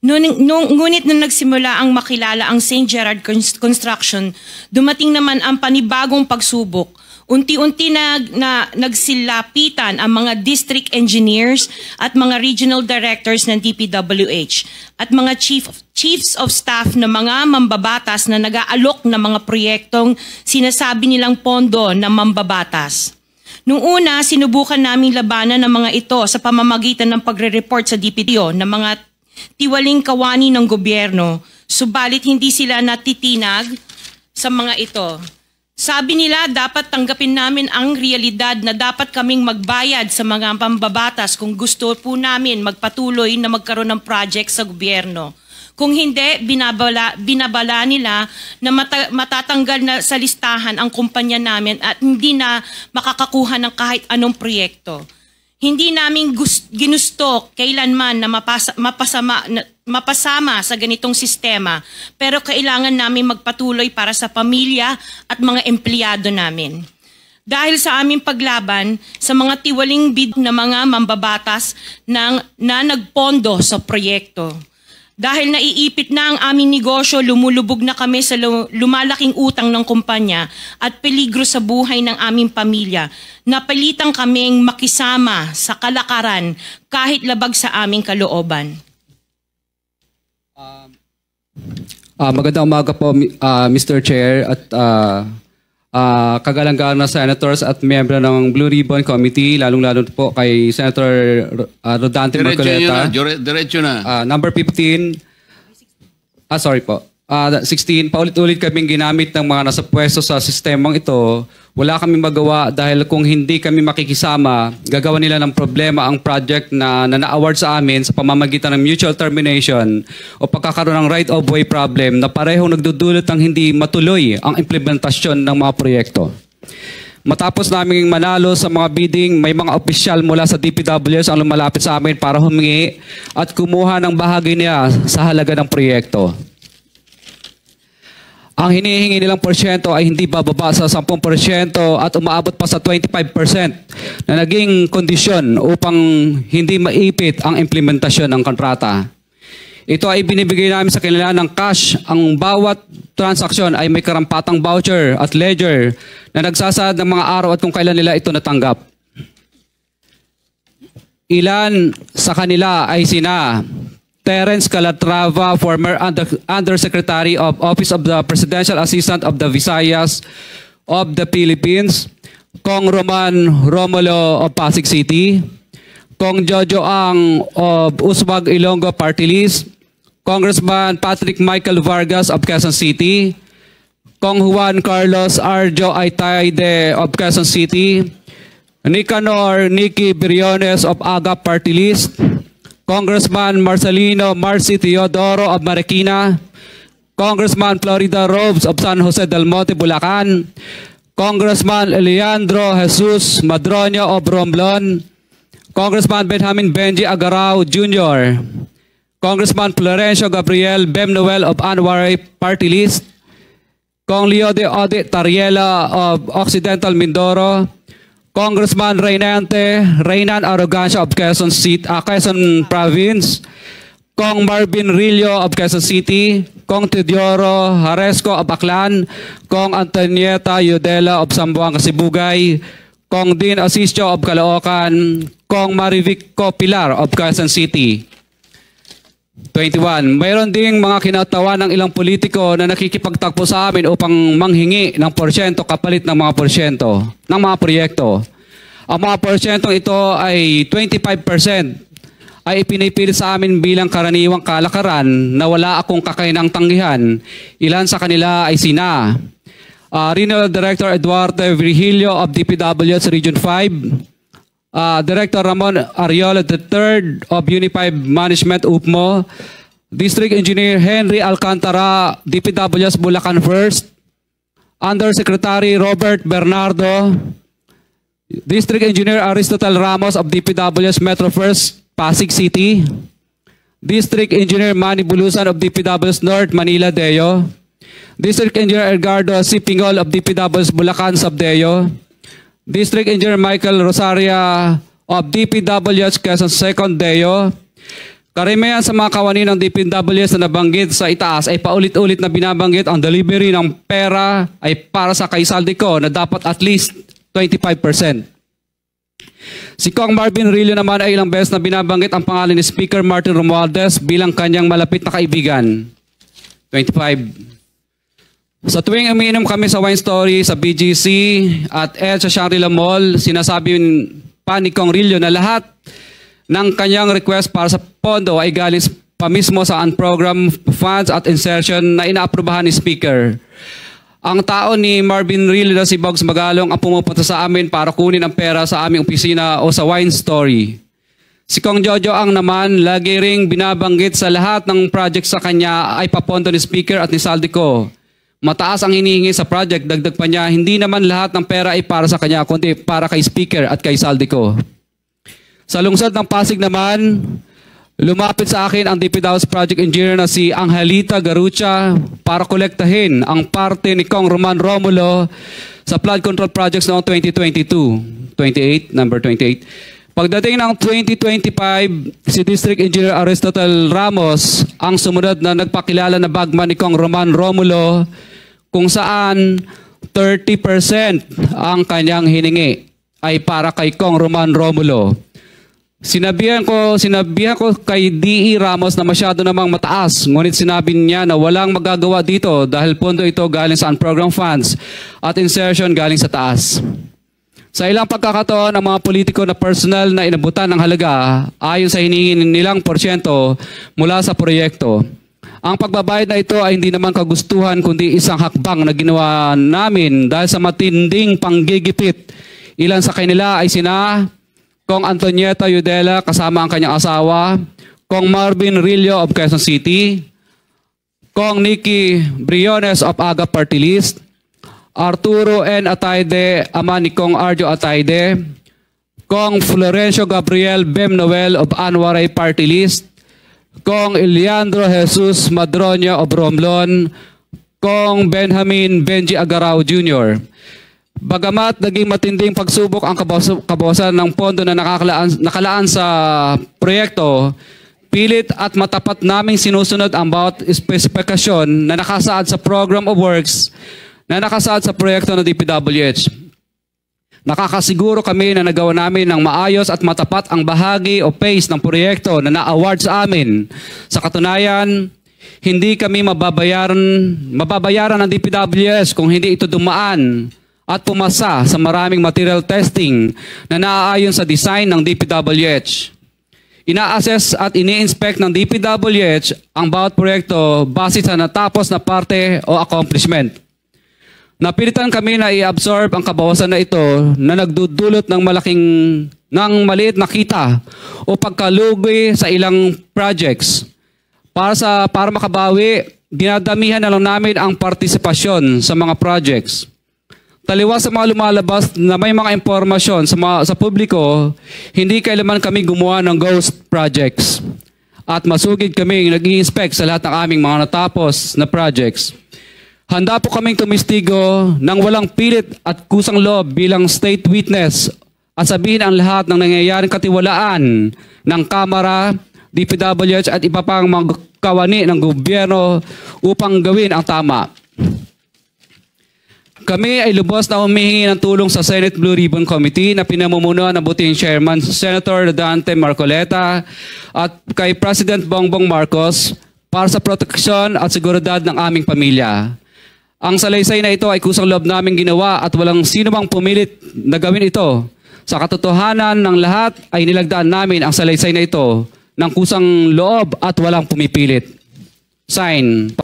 Ngunit nung nagsimula ang makilala ang St. Gerard Construction, dumating naman ang panibagong pagsubok. Unti-unti nagsilapitan ang mga district engineers at mga regional directors ng DPWH at mga chiefs of staff na mga mambabatas na nag-aalok ng mga proyektong sinasabi nilang pondo na mambabatas. Noong una, sinubukan naming labanan ng mga ito sa pamamagitan ng pagre-report sa DPWH ng mga tiwaling kawani ng gobyerno, subalit hindi sila natitinag sa mga ito. Sabi nila dapat tanggapin namin ang realidad na dapat kaming magbayad sa mga pambabatas kung gusto po namin magpatuloy na magkaroon ng project sa gobyerno. Kung hindi, binabala nila na matatanggal na sa listahan ang kumpanya namin at hindi na makakakuha ng kahit anong proyekto. Hindi namin ginusto kailanman na mapasama sa ganitong sistema, pero kailangan namin magpatuloy para sa pamilya at mga empleyado namin. Dahil sa aming paglaban sa mga tiwaling bid na mga mambabatas na nagpondo sa proyekto. Dahil naiipit na ang aming negosyo, lumulubog na kami sa lumalaking utang ng kumpanya at peligro sa buhay ng aming pamilya. Napilitan kaming makisama sa kalakaran kahit labag sa aming kalooban. Magandang umaga po, Mr. Chair at kagalang-galang na senators at miyembro ng Blue Ribbon Committee, lalong-lalo po kay Senator Rodante Marcoleta. Diretso na. Number 15, sorry po. 16, paulit-ulit kaming ginamit ng mga nasa pwesto sa sistemang ito. Wala kaming magawa dahil kung hindi kami makikisama, gagawa nila ng problema ang project na na-award sa amin sa pamamagitan ng mutual termination o pagkakaroon ng right-of-way problem na parehong nagdudulot ng hindi matuloy ang implementasyon ng mga proyekto. Matapos naming manalo sa mga bidding, may mga opisyal mula sa DPWH ang lumalapit sa amin para humingi at kumuha ng bahagi niya sa halaga ng proyekto. Ang hinihingi nilang porsyento ay hindi bababa sa 10% at umaabot pa sa 25% na naging kondisyon upang hindi maipit ang implementasyon ng kontrata. Ito ay binibigay namin sa kanila ng cash. Ang bawat transaksyon ay may karampatang voucher at ledger na nagsasaad ng mga araw at kung kailan nila ito natanggap. Ilan sa kanila ay sina Terence Calatrava, former Undersecretary of Office of the Presidential Assistant of the Visayas of the Philippines, Kong Roman Romulo of Pasig City, Kong Jojo Ang of Uswag Ilonggo Party List, Congressman Patrick Michael Vargas of Quezon City, Kong Juan Carlos Arjo Aitayde of Quezon City, Nicanor Nicky Briones of Agap Party List, Congressman Marcelino Marcy Teodoro of Marikina, Congressman Florida Robes of San Jose del Monte, Bulacan, Congressman Leandro Jesus Madroño of Romblon, Congressman Benjamin Benji Agarao Jr., Congressman Florencio Gabriel Bemnoel of Anwaray Party List, Kong Leo de Ode Tariela of Occidental Mindoro, Congressman Reynan Arrogancia of Quezon Province, Kong Marvin Rillo of Quezon City, Kong Teodoro Haresco of Aklan, Kong Antonieta Yudela of Zamboanga Sibugay, Kong Dean Asisio of Caloocan, Kong Marivico Pilar of Quezon City. 21. Mayroon ding mga kinatawa ng ilang politiko na nakikipagtakbo sa amin upang manghingi ng porsyento kapalit ng mga porsyento ng mga proyekto. Ang mga porsyentong ito ay 25% ay ipinipilit sa amin bilang karaniwang kalakaran na wala akong kakainang tanggihan. Ilan sa kanila ay sina Regional Director Eduardo Virgilio of DPWH Region 5, Director Ramon Ariola III of Unified Management UPMO, District Engineer Henry Alcantara, DPWS Bulacan First, Undersecretary Robert Bernardo, District Engineer Aristotle Ramos of DPWS Metro First, Pasig City, District Engineer Manny Bulusan of DPWS North, Manila Deo, District Engineer Edgardo C. Pingol of DPWS Bulacan Subdeo, District Engineer Michael Rosaria of DPWH Quezon Second Deo, Karamihan sa mga kawani ng DPWH na nabanggit sa itaas ay paulit-ulit na binabanggit ang delivery ng pera ay para sa kay Saldico na dapat at least 25%. Si Kong Marvin Rillo naman ay ilang beses na binabanggit ang pangalan ni Speaker Martin Romualdez bilang kanyang malapit na kaibigan. 25. Sa tuwing umiinom kami sa Wine Story, sa BGC at sa Shangri-La Mall, sinasabi pa ni Kong Rillo na lahat ng kanyang request para sa pondo ay galing pa mismo sa unprogrammed funds at insertion na inaaprubahan ni Speaker. Ang tao ni Marvin Rillo na si Bogs Magalong ang pumupunta sa amin para kunin ang pera sa aming opisina o sa Wine Story. Si Kong Jojo ang naman lagi ring binabanggit sa lahat ng project sa kanya ay papondo ni Speaker at ni Saldico. Mataas ang hinihingi sa project, dagdag pa niya, hindi naman lahat ng pera ay para sa kanya, kundi para kay Speaker at kay Saldico. Sa lungsod ng Pasig naman, lumapit sa akin ang DPWH project engineer na si Angelita Garucha para kolektahin ang parte ni Kong Roman Romulo sa flood control projects noong 2022. Number 28. Pagdating ng 2025, si District Engineer Aristotle Ramos ang sumunod na nagpakilala na bagman ni Kong Roman Romulo kung saan 30% ang kanyang hiningi ay para kay Kong Roman Romulo. Sinabihan ko kay D.E. Ramos na masyado namang mataas, ngunit sinabi niya na walang magagawa dito dahil pondo ito galing sa unprogrammed funds at insertion galing sa taas. Sa ilang pagkakataon, ang mga politiko na personal na inabutan ng halaga ayon sa hiningi nilang porsyento mula sa proyekto. Ang pagbabayad na ito ay hindi naman kagustuhan kundi isang hakbang na ginawa namin dahil sa matinding panggigipit. Ilan sa kanila ay sina Kong Antonieta Yudela kasama ang kanyang asawa, Kong Marvin Rillo of Quezon City, Kong Nikki Briones of Aga Party List, Arturo N. Atayde, ama ni Kong Arjo Atayde, Kong Florencio Gabriel Bem Noel of Anwaray Party List, Kong Eliandro Jesus Madroño of Romblon, Kong Benjamin Benji Agarao Jr. Bagamat naging matinding pagsubok ang kabawasan ng pondo na nakalaan sa proyekto, pilit at matapat naming sinusunod ang bawat espesipikasyon na nakasaad sa Program of Works na nakasaad sa proyekto ng DPWH. Nakakasiguro kami na nagawa namin ng maayos at matapat ang bahagi o phase ng proyekto na na-award sa amin. Sa katunayan, hindi kami mababayaran ng DPWH kung hindi ito dumaan at pumasa sa maraming material testing na naaayon sa design ng DPWH. Ina-assess at ini-inspect ng DPWH ang bawat proyekto base sa natapos na parte o accomplishment. Napilitan kami na i-absorb ang kabawasan na ito na nagdudulot ng maliit na kita o pagkalugi sa ilang projects. Para makabawi, dinadamihan na lang namin ang partisipasyon sa mga projects. Taliwas sa mga lumalabas na may mga impormasyon sa publiko, hindi kailanman kami gumawa ng ghost projects. At masugid kami nag-i-inspect sa lahat ng aming mga natapos na projects. Handa po kaming tumistigo ng walang pilit at kusang loob bilang state witness at sabihin ang lahat ng nangyayaring katiwalaan ng Kamara, DPWH at iba pang mga kawani ng gobyerno upang gawin ang tama. Kami ay lubos na humihingi ng tulong sa Senate Blue Ribbon Committee na pinamumunuan ng buting Chairman Senator Dante Marcoleta at kay President Bongbong Marcos para sa proteksyon at seguridad ng aming pamilya. Ang salaysay na ito ay kusang loob namin ginawa at walang sino mang pumilit na gawin ito. Sa katotohanan ng lahat ay nilagdaan namin ang salaysay na ito ng kusang loob at walang pumipilit. Sign.